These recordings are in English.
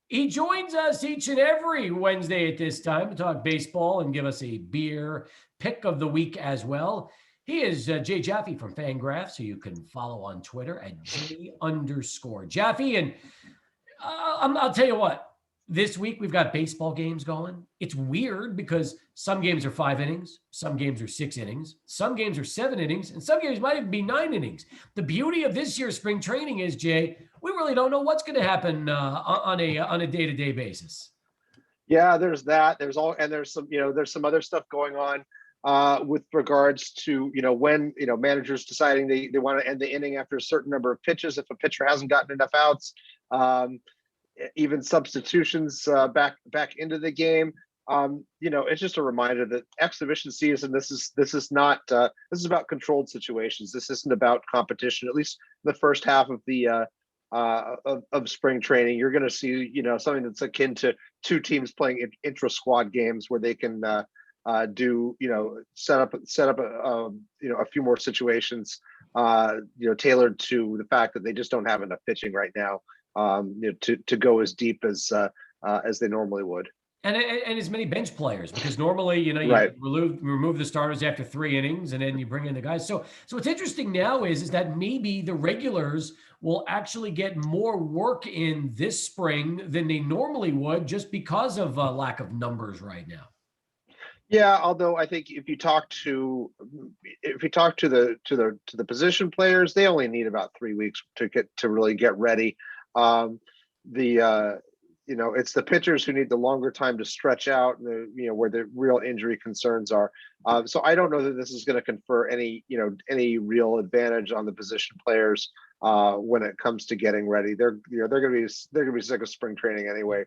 He joins us each and every Wednesday at this time to talk baseball and give us a beer pick of the week as well. He is Jay Jaffe from Fangraphs, who you can follow on Twitter at J_Jaffe. And I'll tell you what, this week we've got baseball games going. It's weird because some games are 5 innings, some games are 6 innings, some games are 7 innings, and some games might even be 9 innings. The beauty of this year's spring training is, Jay, we really don't know what's going to happen on a day-to-day basis. Yeah, there's that. There's some other stuff going on with regards to when managers deciding they want to end the inning after a certain number of pitches if a pitcher hasn't gotten enough outs. Um, Even substitutions back into the game. It's just a reminder that exhibition season. This is not this is about controlled situations. This isn't about competition. At least the first half of the of spring training, you're going to see something that's akin to two teams playing intra squad games where they can do set up a few more situations tailored to the fact that they just don't have enough pitching right now to go as deep as they normally would. And as many bench players, because normally, you Right. remove the starters after 3 innings and then you bring in the guys. So what's interesting now is that maybe the regulars will actually get more work in this spring than they normally would just because of lack of numbers right now. Yeah, although I think if you talk to the position players, they only need about 3 weeks to really get ready. The it's the pitchers who need the longer time to stretch out, and where the real injury concerns are. So I don't know that this is going to confer any real advantage on the position players when it comes to getting ready. They're going to be sick of spring training anyway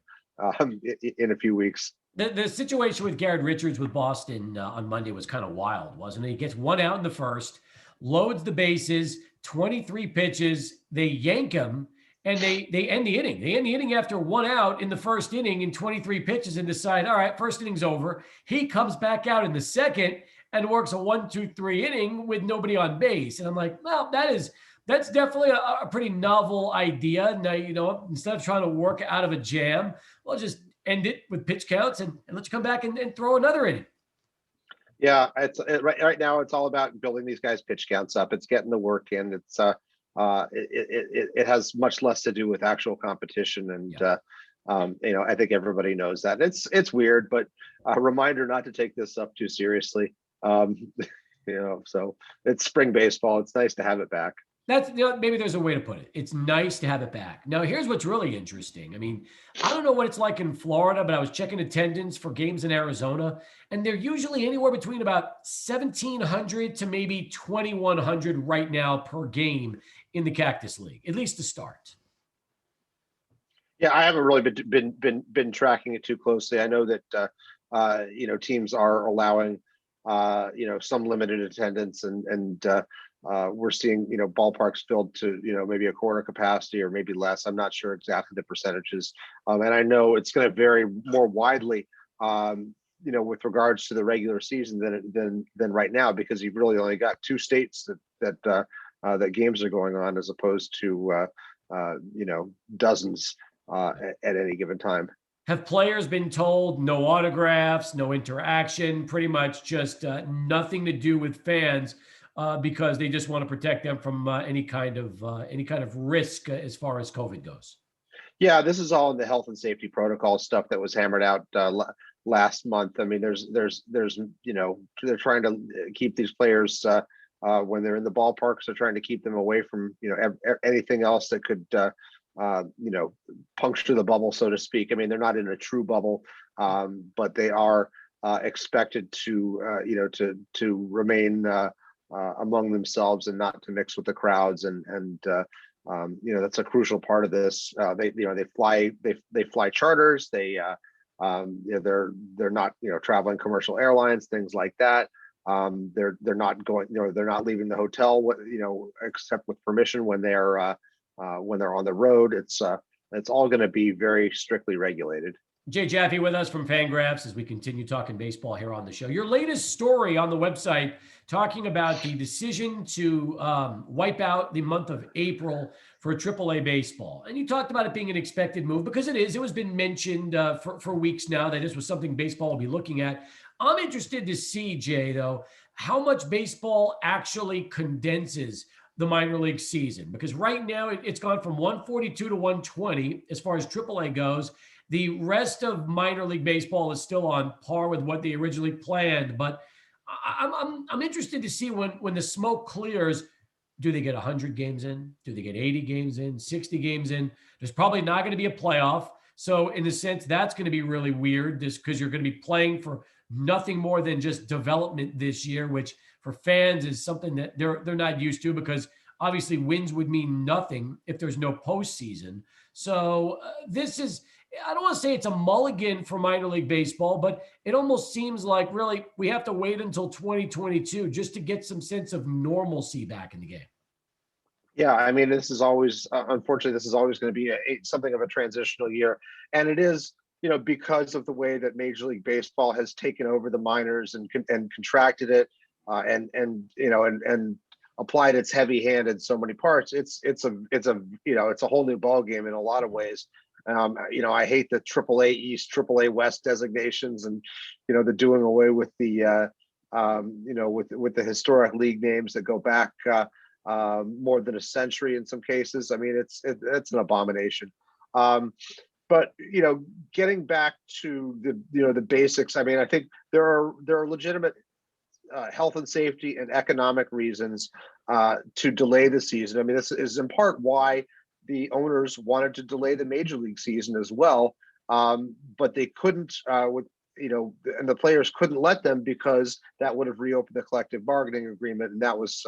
in a few weeks. The situation with Garrett Richards with Boston on Monday was kind of wild, wasn't it? He gets one out in the first, loads the bases, 23 pitches, they yank him, and they end the inning. They end the inning after one out in the first inning in 23 pitches and decide, all right, first inning's over. He comes back out in the second and works a 1-2-3 inning with nobody on base. And I'm like, well, that's definitely a pretty novel idea. Now, instead of trying to work out of a jam, we'll just end it with pitch counts and let you come back and throw another inning. Yeah, right now it's all about building these guys' pitch counts up. It's getting the work in. It has much less to do with actual competition, and Yeah. I think everybody knows that. It's weird, but a reminder not to take this up too seriously. So it's spring baseball. It's nice to have it back. That's maybe there's a way to put it. It's nice to have it back. Now, here's what's really interesting. I mean, I don't know what it's like in Florida, but I was checking attendance for games in Arizona, and they're usually anywhere between about 1,700 to maybe 2,100 right now per game in the Cactus League, at least to start. Yeah, I haven't really been tracking it too closely. I know that teams are allowing some limited attendance, and we're seeing ballparks filled to maybe a quarter capacity or maybe less. I'm not sure exactly the percentages, and I know it's going to vary more widely with regards to the regular season than right now, because you've really only got two states that games are going on, as opposed to dozens at any given time. Have players been told no autographs, no interaction, pretty much just nothing to do with fans because they just want to protect them from any kind of risk as far as COVID goes? Yeah, this is all in the health and safety protocol stuff that was hammered out last month. I mean, there's they're trying to keep these players when they're in the ballparks. They're trying to keep them away from anything else that could puncture the bubble, so to speak. I mean, they're not in a true bubble, but they are expected to to remain among themselves and not to mix with the crowds, and that's a crucial part of this. They fly charters. They're not traveling commercial airlines, things like that. They're not going, they're not leaving the hotel except with permission when they're on the road. It's It's all going to be very strictly regulated. Jay Jaffe with us from Fangraphs as we continue talking baseball here on the show. Your latest story on the website talking about the decision to wipe out the month of April for AAA baseball. And you talked about it being an expected move because it is. It was been mentioned for weeks now that this was something baseball will be looking at. I'm interested to see, Jay, though, how much baseball actually condenses the minor league season. Because right now it's gone from 142 to 120 as far as AAA goes. The rest of minor league baseball is still on par with what they originally planned, but I'm interested to see when the smoke clears. Do they get 100 games in? Do they get 80 games in? 60 games in? There's probably not going to be a playoff, so in a sense, that's going to be really weird, just because you're going to be playing for nothing more than just development this year, which for fans is something that they're not used to, because obviously wins would mean nothing if there's no postseason. So this is. I don't want to say it's a mulligan for minor league baseball, but it almost seems like really we have to wait until 2022 just to get some sense of normalcy back in the game. Yeah, I mean, this is always, unfortunately, this is always going to be something of a transitional year. And it is, because of the way that Major League Baseball has taken over the minors and contracted it, and applied its heavy hand in so many parts. It's a whole new ball game in a lot of ways. I hate the AAA East, AAA West designations, and the doing away with the with the historic league names that go back more than a century in some cases. I mean, it's an abomination. But getting back to the basics. I mean, I think there are legitimate health and safety and economic reasons to delay the season. I mean, this is in part why the owners wanted to delay the major league season as well, but they couldn't. And the players couldn't let them, because that would have reopened the collective bargaining agreement, and that was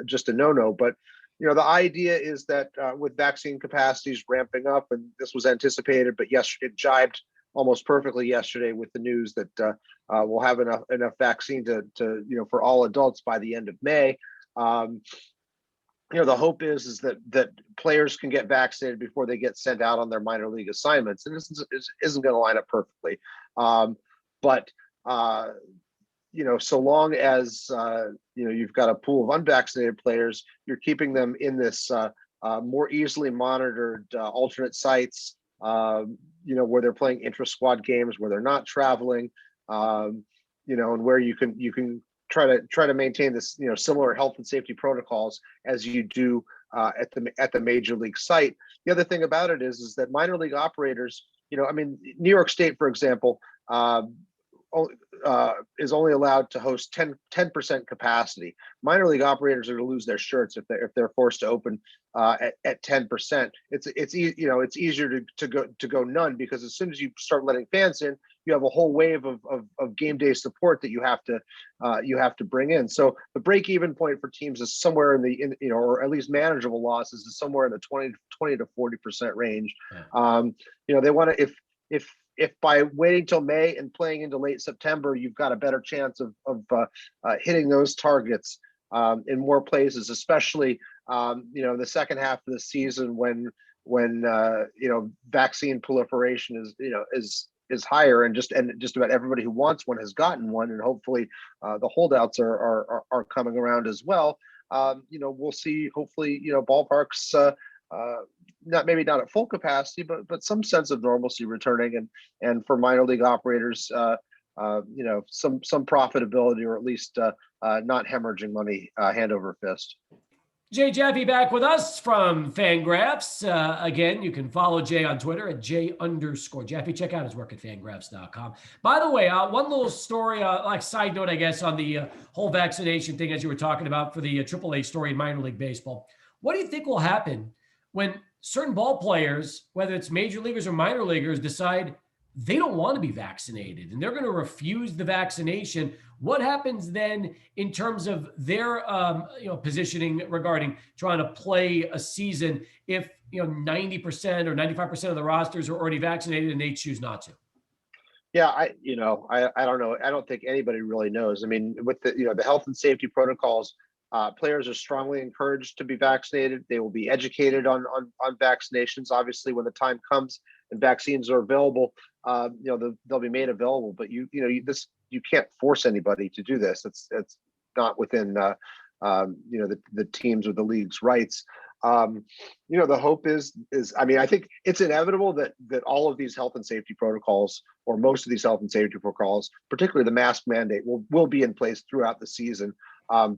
just a no-no. But the idea is that with vaccine capacities ramping up, and this was anticipated, but it jibed almost perfectly yesterday with the news that we'll have enough vaccine to for all adults by the end of May. The hope is that players can get vaccinated before they get sent out on their minor league assignments, and this isn't going to line up perfectly. But so long as you've got a pool of unvaccinated players, you're keeping them in this more easily monitored alternate sites, where they're playing intra-squad games, where they're not traveling, and where you can try to maintain this, similar health and safety protocols as you do at the major league site. The other thing about it is that minor league operators, New York State, for example, is only allowed to host 10% capacity. Minor league operators are going to lose their shirts if they're forced to open at 10%. It's easier to go none, because as soon as you start letting fans in, you have a whole wave of game day support that you have to bring in. So the break even point for teams is somewhere or at least manageable losses is somewhere in the 20 to 40% range. Yeah. They want to, if by waiting till May and playing into late September, you've got a better chance of hitting those targets in more places, especially the second half of the season when vaccine proliferation is higher, and just about everybody who wants one has gotten one, and hopefully the holdouts are coming around as well. We'll see, hopefully, ballparks maybe not at full capacity, but some sense of normalcy returning, and for minor league operators, some profitability, or at least not hemorrhaging money hand over fist. Jay Jaffe back with us from Fangraphs. Again, you can follow Jay on Twitter at J_Jaffe. Check out his work at fangraphs.com. By the way, one little story, like side note, I guess, on the whole vaccination thing, as you were talking about for the AAA story in minor league baseball. What do you think will happen when certain ball players, whether it's major leaguers or minor leaguers, decide they don't want to be vaccinated and they're going to refuse the vaccination? What happens then in terms of their positioning regarding trying to play a season if 90% or 95% of the rosters are already vaccinated and they choose not to? Yeah, I don't know. I don't think anybody really knows. I mean, with the health and safety protocols Players are strongly encouraged to be vaccinated. They will be educated on vaccinations. Obviously, when the time comes and vaccines are available, they'll be made available. But you can't force anybody to do this. It's not within the teams or the league's rights. The hope is I mean, I think it's inevitable that all of these health and safety protocols, or most of these health and safety protocols, particularly the mask mandate, will be in place throughout the season,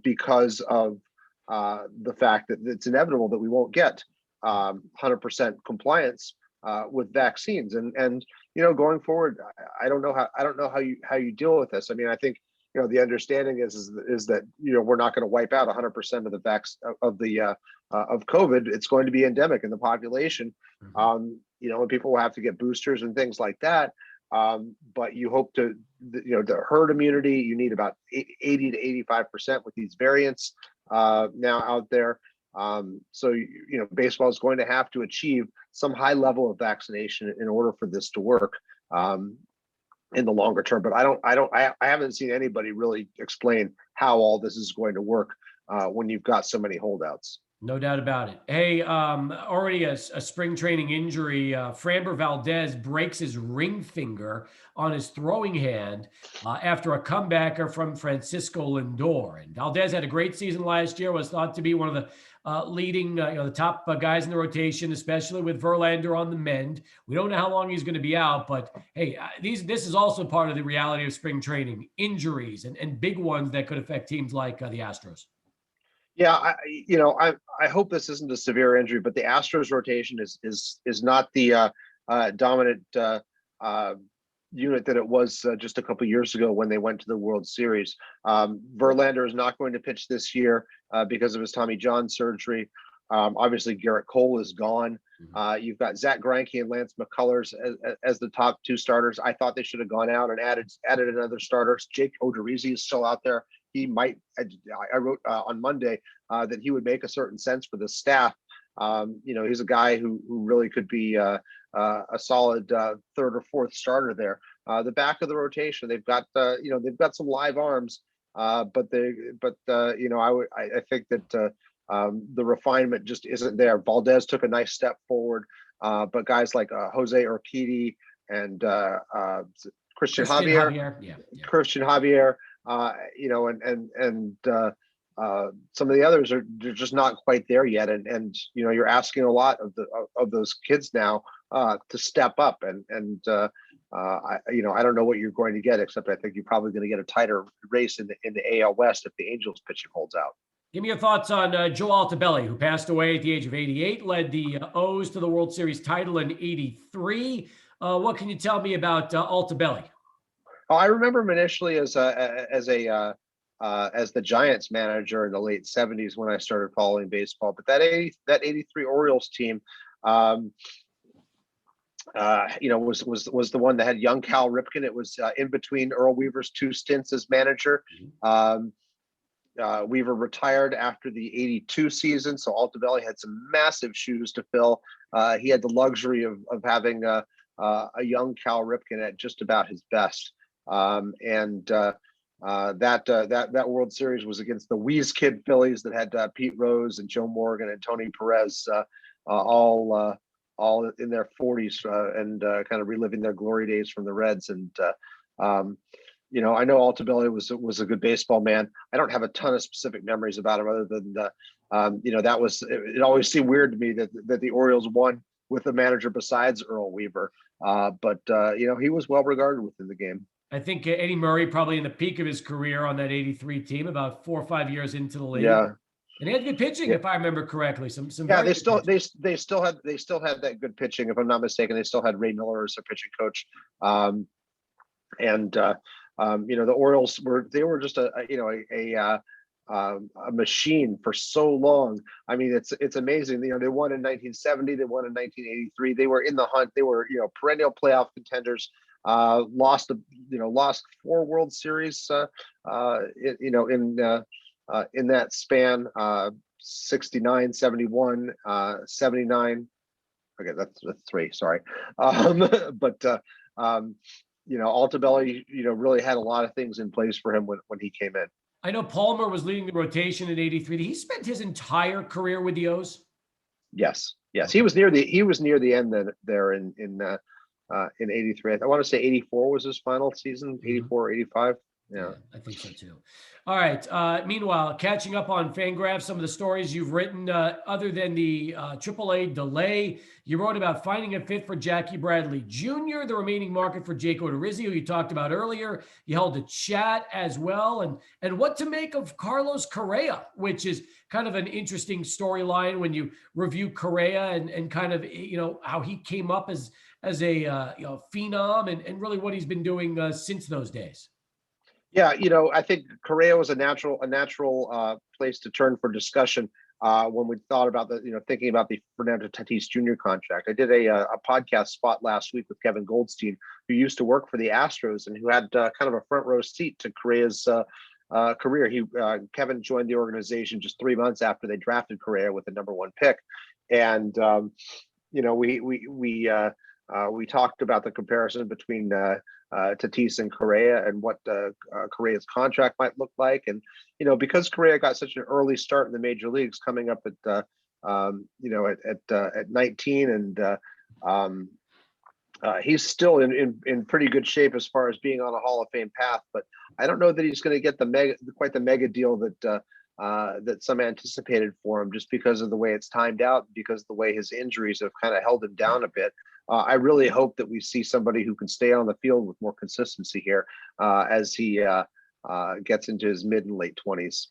because of the fact that it's inevitable that we won't get 100% compliance with vaccines. And going forward, I don't know how you deal with this. I mean, I think the understanding is that we're not going to wipe out 100% of the of COVID. It's going to be endemic in the population. And people will have to get boosters and things like that. But you hope to, the herd immunity, you need about 80 to 85% with these variants now out there. So baseball is going to have to achieve some high level of vaccination in order for this to work in the longer term. But I haven't seen anybody really explain how all this is going to work when you've got so many holdouts. No doubt about it. Hey, already a spring training injury. Framber Valdez breaks his ring finger on his throwing hand after a comebacker from Francisco Lindor. And Valdez had a great season last year, was thought to be one of the leading, the top guys in the rotation, especially with Verlander on the mend. We don't know how long he's going to be out, but hey, this is also part of the reality of spring training, injuries and big ones that could affect teams like the Astros. Yeah, I hope this isn't a severe injury, but the Astros rotation is not the dominant unit that it was just a couple years ago when they went to the World Series. Verlander is not going to pitch this year because of his Tommy John surgery. Obviously, Garrett Cole is gone. You've got Zach Greinke and Lance McCullers as the top two starters. I thought they should have gone out and added another starter. Jake Odorizzi is still out there. He might. I wrote on Monday that he would make a certain sense for the staff. He's a guy who really could be a solid third or fourth starter there. The back of the rotation, they've got some live arms, but I think that the refinement just isn't there. Valdez took a nice step forward, but guys like Jose Urquidy and Christian Javier. Yeah. Christian Javier. Some of the others they're just not quite there yet, and you're asking a lot of those kids now to step up, and I don't know what you're going to get, except I think you're probably going to get a tighter race in the AL West if the Angels pitching holds out. Give me your thoughts on Joe Altobelli, who passed away at the age of 88, led the O's to the World Series title in '83. What can you tell me about Altobelli? Oh, I remember him initially as the Giants manager in the late '70s when I started following baseball. But that '83 Orioles team, was the one that had young Cal Ripken. It was in between Earl Weaver's two stints as manager. Weaver retired after the '82 season, so Altobelli had some massive shoes to fill. He had the luxury of having a young Cal Ripken at just about his best. That World Series was against the Wheeze Kid Phillies that had Pete Rose and Joe Morgan and Tony Perez, all in their 40s and kind of reliving their glory days from the Reds. And I know Altobelli was a good baseball man. I don't have a ton of specific memories about him other than it always seemed weird to me that the Orioles won with a manager besides Earl Weaver. But he was well regarded within the game. I think Eddie Murray probably in the peak of his career on that '83 team, about 4 or 5 years into the league. Yeah, and he had good pitching, if I remember correctly. Some yeah. They still had that good pitching, if I'm not mistaken. They still had Ray Miller as their pitching coach, the Orioles were just a machine for so long. I mean, it's amazing. They won in 1970. They won in 1983. They were in the hunt. They were perennial playoff contenders. Lost 4 World Series, in that span, 69, 71, 79. Okay, that's 3. Sorry. Altobelli, really had a lot of things in place for him when he came in. I know Palmer was leading the rotation in '83. He spent his entire career with the O's. Yes, yes, Okay. he was near the end there in '83. I want to say '84 was his final season. Mhm. '84, '85. Yeah, Yeah. I think so too. All right. Meanwhile, catching up on Fangraphs, some of the stories you've written, other than the AAA delay, you wrote about finding a fit for Jackie Bradley Jr., the remaining market for Jake Odorizzi, who you talked about earlier. You held a chat as well, and what to make of Carlos Correa, which is kind of an interesting storyline when you review Correa and kind of how he came up as a phenom and really what he's been doing since those days. Yeah, I think Correa was a natural place to turn for discussion when we thought about thinking about the Fernando Tatis Jr. contract. I did a podcast spot last week with Kevin Goldstein, who used to work for the Astros and who had kind of a front row seat to Correa's career. Kevin joined the organization just 3 months after they drafted Correa with the #1 pick, and we talked about the comparison between Tatis and Correa and what Correa's contract might look like. And, because Correa got such an early start in the major leagues coming up at 19 and he's still in pretty good shape as far as being on a Hall of Fame path, but I don't know that he's going to get quite the mega deal that some anticipated for him, just because of the way it's timed out, because of the way his injuries have kind of held him down a bit. I really hope that we see somebody who can stay on the field with more consistency here as he gets into his mid and late 20s.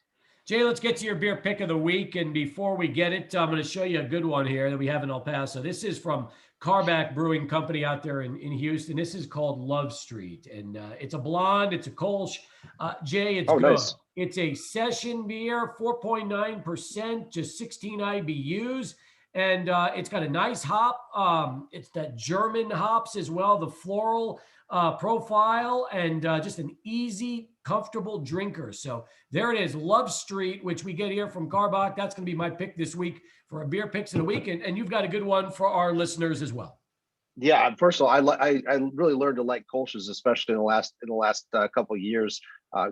Jay, let's get to your beer pick of the week. And before we get it, I'm going to show you a good one here that we have in El Paso. This is from Carback Brewing Company out there in Houston. This is called Love Street. And it's a blonde, it's a Kolsch. Jay, it's good. Nice. It's a session beer, 4.9%, just 16 IBUs. And it's got a nice hop. It's that German hops as well, the floral profile, and just an easy, comfortable drinker. So there it is, Love Street, which we get here from Carbach. That's going to be my pick this week for our beer picks of the week. And you've got a good one for our listeners as well. Yeah, first of all, I really learned to like Kolsch's, especially in the last couple of years.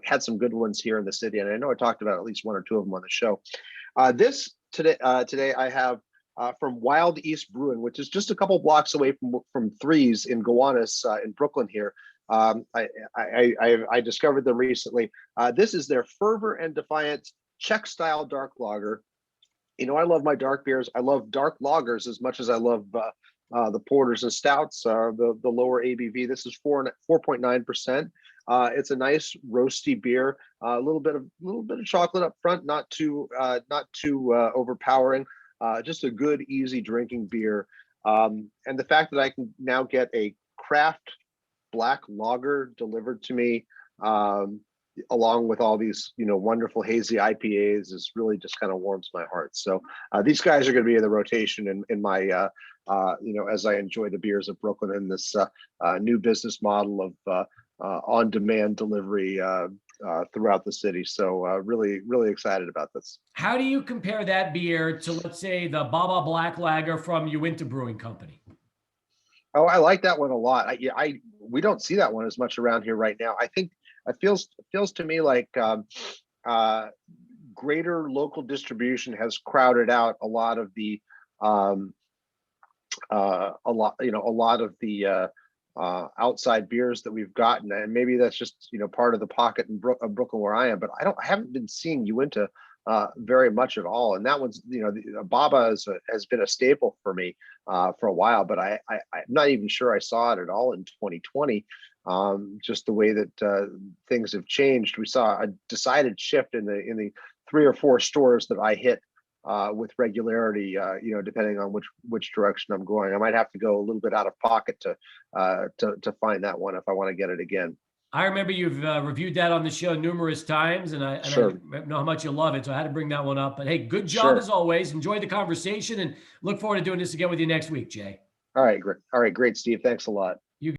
Had some good ones here in the city, and I know I talked about at least one or two of them on the show. Today I have from Wild East Brewing, which is just a couple blocks away from Threes in Gowanus in Brooklyn here. I discovered them recently. This is their Fervor and Defiance Czech style dark lager. I love my dark beers. I love dark lagers as much as I love the porters and stouts, the lower ABV. This is 4.9%. It's a nice roasty beer. A little bit of chocolate up front, not too overpowering. Just a good, easy drinking beer. And the fact that I can now get a craft black lager delivered to me, along with all these, wonderful hazy IPAs, is really just kind of warms my heart. So these guys are going to be in the rotation in my, as I enjoy the beers of Brooklyn and this new business model of on-demand delivery throughout the city. So really, really excited about this. How do you compare that beer to, let's say, the Baba Black Lager from Uinta Brewing Company? Oh, I like that one a lot. We don't see that one as much around here right now. I think it feels to me like greater local distribution has crowded out a lot of the outside beers that we've gotten, and maybe that's just part of the pocket in Brooklyn where I am. But I haven't been seeing Uinta very much at all, and that one's the Baba has been a staple for me for a while, but I'm not even sure I saw it at all in 2020. Just the way that things have changed, we saw a decided shift in the 3 or 4 stores that I hit with regularity, depending on which direction I'm going. I might have to go a little bit out of pocket to find that one if I want to get it again. I remember you've reviewed that on the show numerous times, and I know how much you love it, so I had to bring that one up. But hey, good job as always. Enjoy the conversation, and look forward to doing this again with you next week, Jay. All right, great, Steve. Thanks a lot.